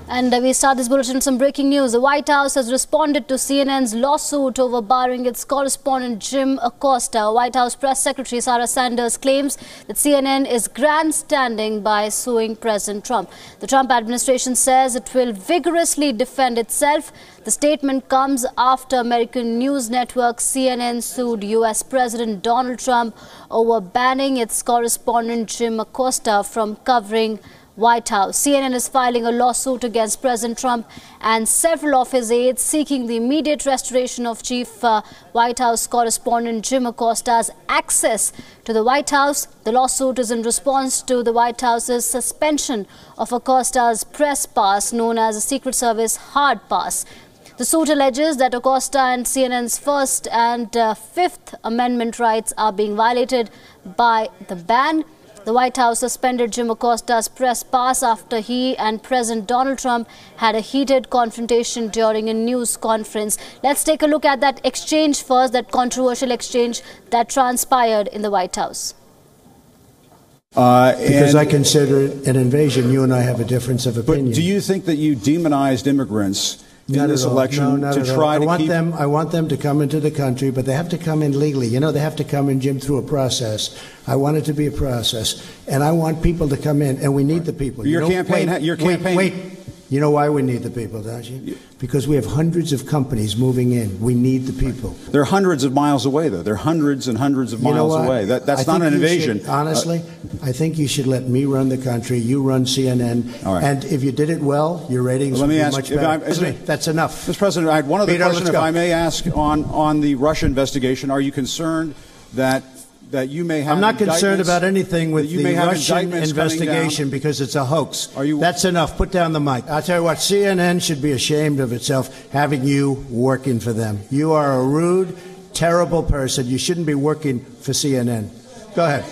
And we start this bulletin with some breaking news. The White House has responded to CNN's lawsuit over barring its correspondent Jim Acosta. White House Press Secretary Sarah Sanders claims that CNN is grandstanding by suing President Trump. The Trump administration says it will vigorously defend itself. The statement comes after American news network CNN sued U.S. President Donald Trump over banning its correspondent Jim Acosta from covering White House. CNN is filing a lawsuit against President Trump and several of his aides, seeking the immediate restoration of Chief White House correspondent Jim Acosta's access to the White House. The lawsuit is in response to the White House's suspension of Acosta's press pass, known as the Secret Service Hard Pass. The suit alleges that Acosta and CNN's First and Fifth Amendment rights are being violated by the ban. The White House suspended Jim Acosta's press pass after he and President Donald Trump had a heated confrontation during a news conference. Let's take a look at that exchange first, that controversial exchange that transpired in the White House. Because I consider it an invasion. You and I have a difference of opinion. But do you think that you demonized immigrants in this election to try to keep... I want them to come into the country, but they have to come in legally. You know, they have to come in, Jim, through a process. I want it to be a process, and I want people to come in, and we need the people. Your campaign... Wait. You know why we need the people, don't you? Because we have hundreds of companies moving in. We need the people. They're hundreds of miles away, though. They're hundreds and hundreds of miles away. That's not an invasion. Honestly, I think you should let me run the country. You run CNN. All right. And if you did it well, your ratings would be much better. That's enough. Mr. President, I had one other question, if I may ask, on the Russia investigation. Are you concerned that you may have... I'm not concerned about anything with the Russian investigation because it's a hoax. That's enough. Put down the mic. I'll tell you what, CNN should be ashamed of itself having you working for them. You are a rude, terrible person. You shouldn't be working for CNN. Go ahead.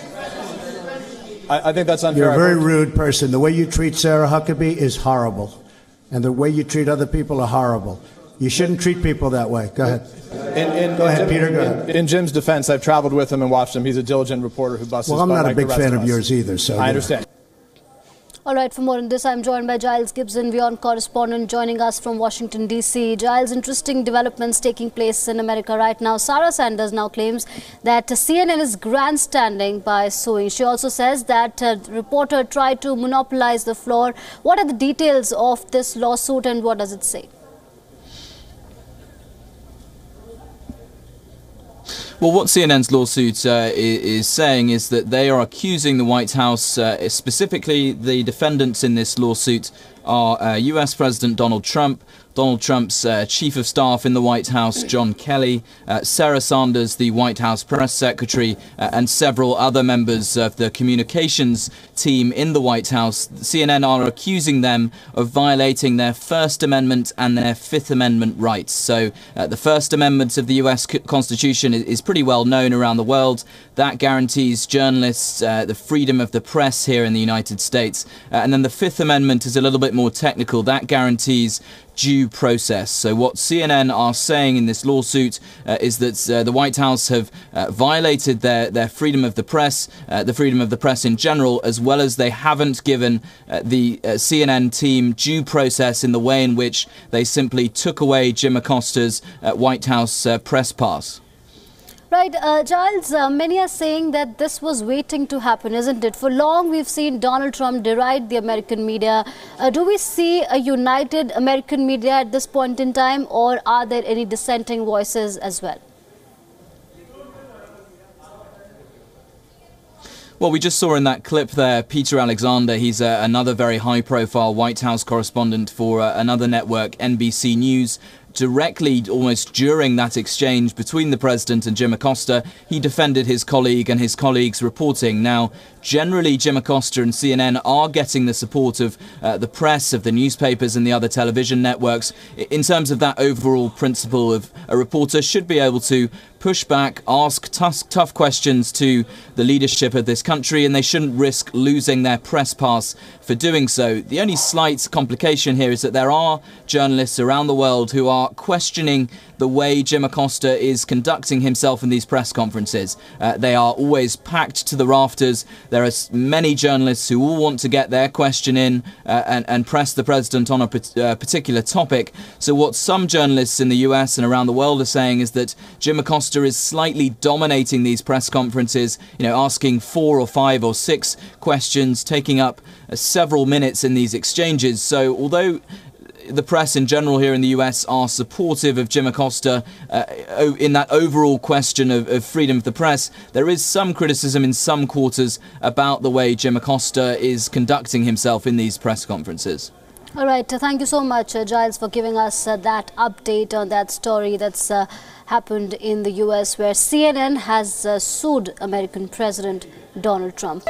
I think that's unfair. You're a very rude person. The way you treat Sarah Huckabee is horrible. And the way you treat other people are horrible. You shouldn't treat people that way. Go ahead. Go ahead, Peter. Go ahead. In Jim's defense, I've traveled with him and watched him. He's a diligent reporter who busts his butt. Well, I'm not a big fan of yours either, so... I understand. All right, for more on this, I'm joined by Giles Gibson, Wion correspondent, joining us from Washington, D.C. Giles, interesting developments taking place in America right now. Sarah Sanders now claims that CNN is grandstanding by suing. She also says that the reporter tried to monopolize the floor. What are the details of this lawsuit and what does it say? Well, what CNN's lawsuit is saying is that they are accusing the White House, specifically the defendants in this lawsuit are US President Donald Trump, Donald Trump's Chief of Staff in the White House, John Kelly, Sarah Sanders, the White House Press Secretary, and several other members of the communications team in the White House. CNN are accusing them of violating their First Amendment and their Fifth Amendment rights. So the First Amendment of the US Constitution is pretty well known around the world. That guarantees journalists the freedom of the press here in the United States. And then the Fifth Amendment is a little bit more technical. That guarantees due process. So what CNN are saying in this lawsuit is that the White House have violated their freedom of the press in general, as well as they haven't given the CNN team due process in the way in which they simply took away Jim Acosta's White House press pass. Right, Giles, many are saying that this was waiting to happen, isn't it? For long, we've seen Donald Trump deride the American media. Do we see a united American media at this point in time, or are there any dissenting voices as well? Well, we just saw in that clip there Peter Alexander. He's another very high-profile White House correspondent for another network, NBC News. Directly, almost during that exchange between the president and Jim Acosta, he defended his colleague and his colleague's reporting. Now, generally, Jim Acosta and CNN are getting the support of the press, of the newspapers and the other television networks in terms of that overall principle of a reporter should be able to push back, ask tough questions to the leadership of this country, and they shouldn't risk losing their press pass for doing so. The only slight complication here is that there are journalists around the world who are are questioning the way Jim Acosta is conducting himself in these press conferences. They are always packed to the rafters. There are many journalists who all want to get their question in and press the president on a particular topic. So what some journalists in the US and around the world are saying is that Jim Acosta is slightly dominating these press conferences, asking 4 or 5 or 6 questions, taking up several minutes in these exchanges. So although the press in general here in the US are supportive of Jim Acosta in that overall question of freedom of the press, there is some criticism in some quarters about the way Jim Acosta is conducting himself in these press conferences. All right. Thank you so much, Giles, for giving us that update on that story that's happened in the US, where CNN has sued American President Donald Trump.